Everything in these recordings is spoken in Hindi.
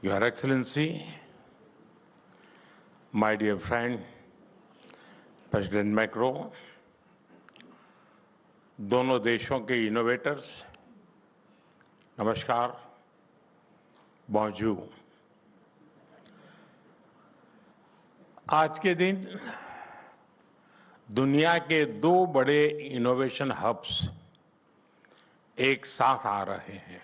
Your Excellency, my dear friend, President Macron, दोनों देशों के इनोवेटर्स, नमस्कार, बॉन्जूर। आज के दिन दुनिया के दो बड़े इनोवेशन हब्स एक साथ आ रहे हैं।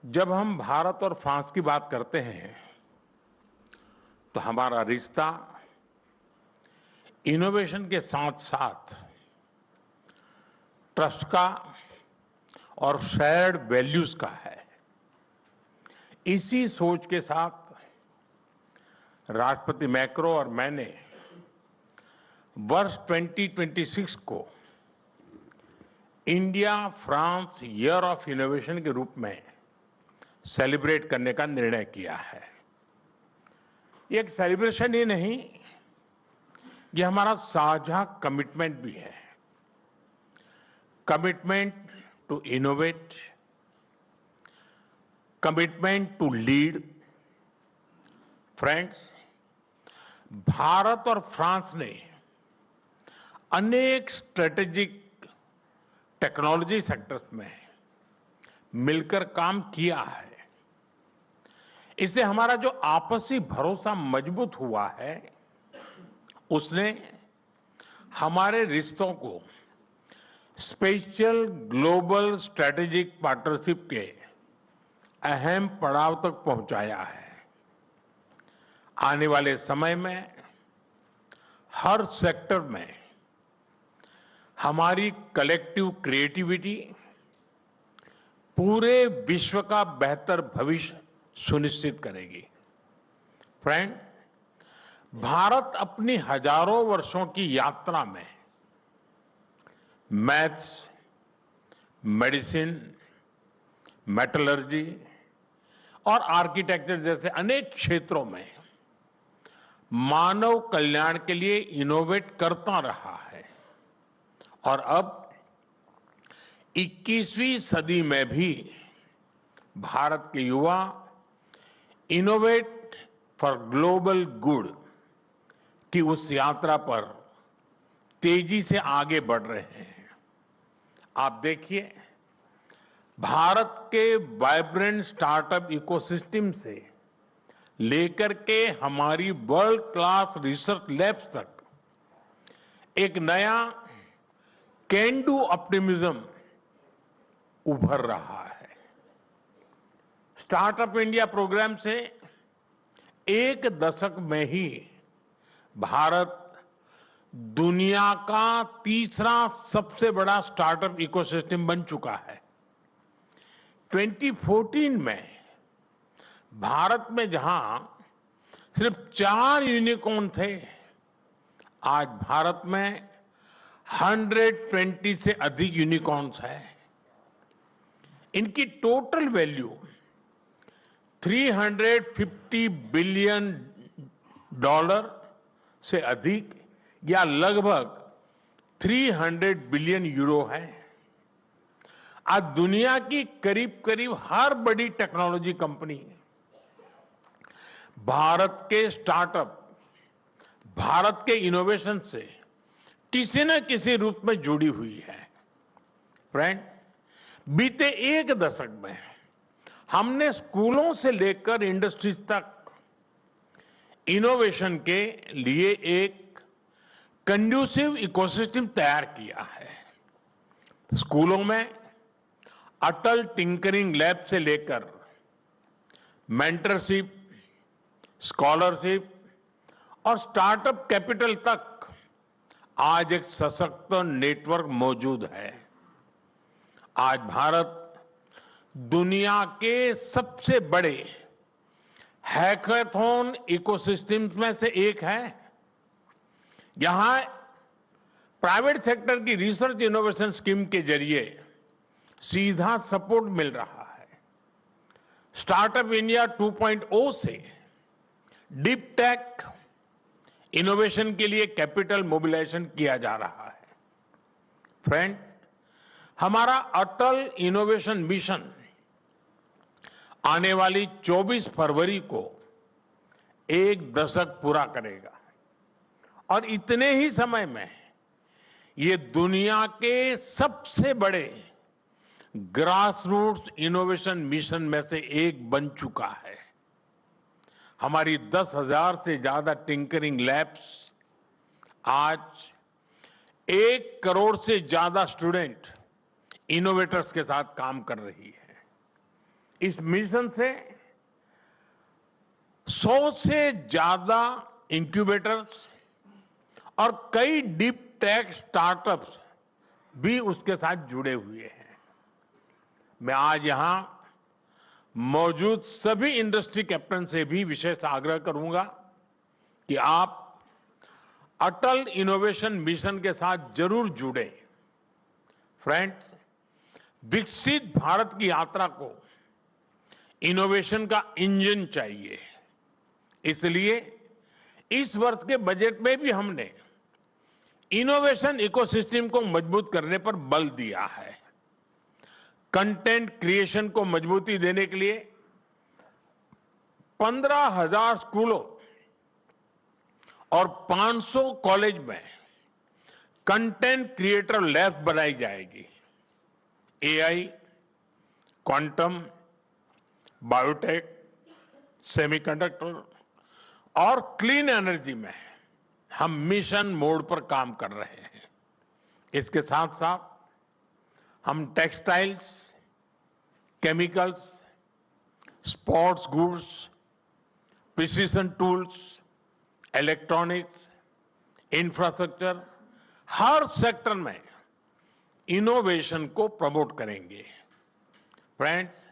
जब हम भारत और फ्रांस की बात करते हैं तो हमारा रिश्ता इनोवेशन के साथ साथ ट्रस्ट का और शेयर्ड वैल्यूज का है। इसी सोच के साथ राष्ट्रपति मैक्रो और मैंने वर्ष 2026 को India France year of innovation के रूप में सेलिब्रेट करने का निर्णय किया है। ये एक सेलिब्रेशन ही नहीं, ये हमारा साझा कमिटमेंट भी है। Commitment to innovate, commitment to lead. Friends, Bharat और फ्रांस ने अनेक स्ट्रेटेजिक टेक्नोलॉजी सेक्टर्स में मिलकर काम किया है। इससे हमारा जो आपसी भरोसा मजबूत हुआ है, उसने हमारे रिश्तों को स्पेशल ग्लोबल स्ट्रेटेजिक पार्टनरशिप के अहम पड़ाव तक पहुंचाया है। आने वाले समय में हर सेक्टर में हमारी कलेक्टिव क्रिएटिविटी पूरे विश्व का बेहतर भविष्य सुनिश्चित करेगी। फ्रेंड, भारत अपनी हजारों वर्षों की यात्रा में मैथ्स, मेडिसिन, मेटलर्जी और आर्किटेक्चर जैसे अनेक क्षेत्रों में मानव कल्याण के लिए इनोवेट करता रहा है और अब 21वीं सदी में भी भारत के युवा इनोवेट फॉर ग्लोबल गुड की उस यात्रा पर तेजी से आगे बढ़ रहे हैं। आप देखिए, भारत के वाइब्रेंट स्टार्टअप इकोसिस्टम से लेकर के हमारी वर्ल्ड क्लास रिसर्च लैब्स तक एक नया कैन डू ऑप्टिमिज्म उभर रहा है। स्टार्टअप इंडिया प्रोग्राम से एक दशक में ही भारत दुनिया का तीसरा सबसे बड़ा स्टार्टअप इकोसिस्टम बन चुका है। 2014 में भारत में जहां सिर्फ 4 यूनिकॉर्न थे, आज भारत में 120 से अधिक यूनिकॉर्न्स हैं। इनकी टोटल वैल्यू $350 बिलियन से अधिक या लगभग 300 बिलियन यूरो है। आज दुनिया की करीब करीब हर बड़ी टेक्नोलॉजी कंपनी भारत के स्टार्टअप, भारत के इनोवेशन से किसी न किसी रूप में जुड़ी हुई है। फ्रेंड, बीते एक दशक में हमने स्कूलों से लेकर इंडस्ट्रीज तक इनोवेशन के लिए एक कंड्यूसिव इकोसिस्टम तैयार किया है। स्कूलों में अटल टिंकरिंग लैब से लेकर मेंटरशिप, स्कॉलरशिप और स्टार्टअप कैपिटल तक आज एक सशक्त नेटवर्क मौजूद है। आज भारत दुनिया के सबसे बड़े हैकाथॉन इकोसिस्टम्स में से एक है। यहां प्राइवेट सेक्टर की रिसर्च इनोवेशन स्कीम के जरिए सीधा सपोर्ट मिल रहा है। स्टार्टअप इंडिया 2.0 से डीप टेक इनोवेशन के लिए कैपिटल मोबिलाइजेशन किया जा रहा है। फ्रेंड, हमारा अटल इनोवेशन मिशन आने वाली 24 फरवरी को एक दशक पूरा करेगा और इतने ही समय में ये दुनिया के सबसे बड़े ग्रास रूट्स इनोवेशन मिशन में से एक बन चुका है। हमारी 10,000 से ज्यादा टिंकरिंग लैब्स आज 1 करोड़ से ज्यादा स्टूडेंट इनोवेटर्स के साथ काम कर रही है। इस मिशन से 100 से ज्यादा इंक्यूबेटर्स और कई डीप टेक स्टार्टअप्स भी उसके साथ जुड़े हुए हैं। मैं आज यहां मौजूद सभी इंडस्ट्री कैप्टन से भी विशेष आग्रह करूंगा कि आप अटल इनोवेशन मिशन के साथ जरूर जुड़े। फ्रेंड्स, विकसित भारत की यात्रा को इनोवेशन का इंजन चाहिए। इसलिए इस वर्ष के बजट में भी हमने इनोवेशन इकोसिस्टम को मजबूत करने पर बल दिया है। कंटेंट क्रिएशन को मजबूती देने के लिए 15,000 स्कूलों और 500 कॉलेज में कंटेंट क्रिएटर लैब बनाई जाएगी। एआई, क्वांटम, बायोटेक, सेमीकंडक्टर और क्लीन एनर्जी में हम मिशन मोड पर काम कर रहे हैं। इसके साथ साथ हम textiles, chemicals, sports goods, precision tools, electronics, infrastructure, हर सेक्टर में इनोवेशन को प्रमोट करेंगे। फ्रेंड्स,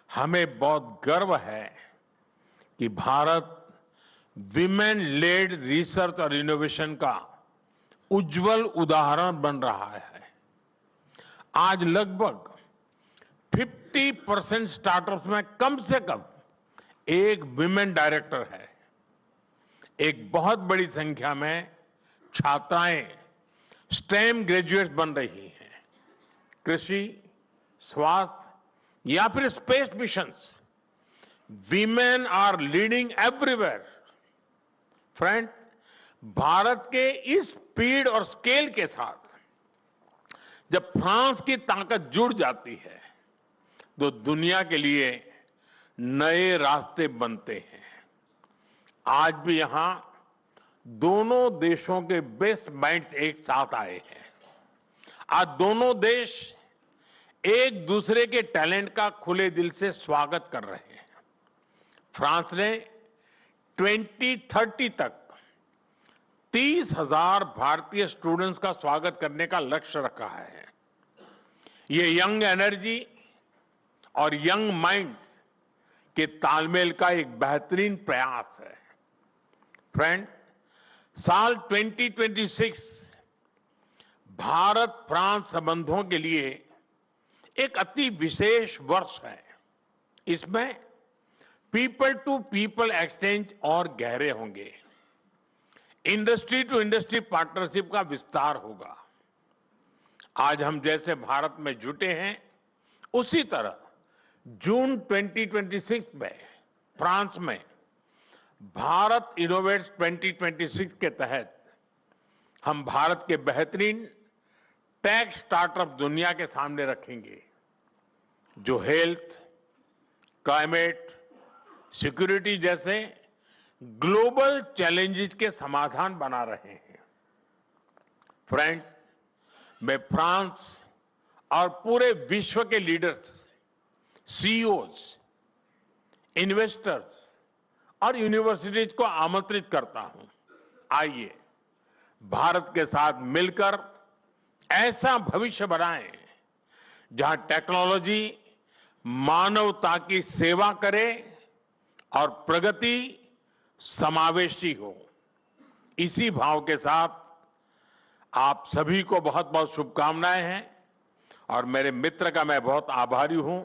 हमें बहुत गर्व है कि भारत विमेन लेड रिसर्च और इनोवेशन का उज्जवल उदाहरण बन रहा है। आज लगभग 50% स्टार्टअप्स में कम से कम एक विमेन डायरेक्टर है। एक बहुत बड़ी संख्या में छात्राएं स्टेम ग्रेजुएट्स बन रही हैं। कृषि, स्वास्थ्य या फिर space missions, women are leading everywhere. Friends, Bharat के इस स्पीड और स्केल के साथ जब फ्रांस की ताकत जुड़ जाती है तो दुनिया के लिए नए रास्ते बनते हैं। आज भी यहां दोनों देशों के बेस्ट माइंड्स एक साथ आए हैं। आज दोनों देश एक दूसरे के टैलेंट का खुले दिल से स्वागत कर रहे हैं। फ्रांस ने 2030 तक 30,000 भारतीय स्टूडेंट्स का स्वागत करने का लक्ष्य रखा है। ये यंग एनर्जी और यंग माइंड्स के तालमेल का एक बेहतरीन प्रयास है। फ्रेंड, साल 2026 भारत फ्रांस संबंधों के लिए एक अति विशेष वर्ष है। इसमें पीपल टू पीपल एक्सचेंज और गहरे होंगे। इंडस्ट्री टू इंडस्ट्री पार्टनरशिप का विस्तार होगा। आज हम जैसे भारत में जुटे हैं, उसी तरह जून 2026 में फ्रांस में भारत इनोवेट्स 2026 के तहत हम भारत के बेहतरीन टेक स्टार्टअप दुनिया के सामने रखेंगे, जो हेल्थ, क्लाइमेट, सिक्योरिटी जैसे ग्लोबल चैलेंजेस के समाधान बना रहे हैं। फ्रेंड्स, मैं फ्रांस और पूरे विश्व के लीडर्स, सीईओज, इन्वेस्टर्स और यूनिवर्सिटीज को आमंत्रित करता हूं। आइए भारत के साथ मिलकर ऐसा भविष्य बनाएं जहां टेक्नोलॉजी मानवता की सेवा करे और प्रगति समावेशी हो। इसी भाव के साथ आप सभी को बहुत बहुत शुभकामनाएं हैं और मेरे मित्र का मैं बहुत आभारी हूं,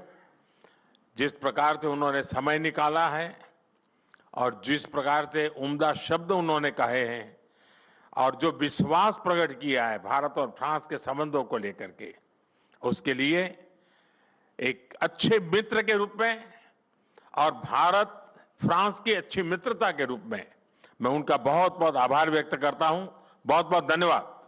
जिस प्रकार से उन्होंने समय निकाला है और जिस प्रकार से उम्दा शब्द उन्होंने कहे हैं और जो विश्वास प्रकट किया है भारत और फ्रांस के संबंधों को लेकर के, उसके लिए एक अच्छे मित्र के रूप में और भारत फ्रांस की अच्छी मित्रता के रूप में मैं उनका बहुत बहुत आभार व्यक्त करता हूं। बहुत बहुत धन्यवाद।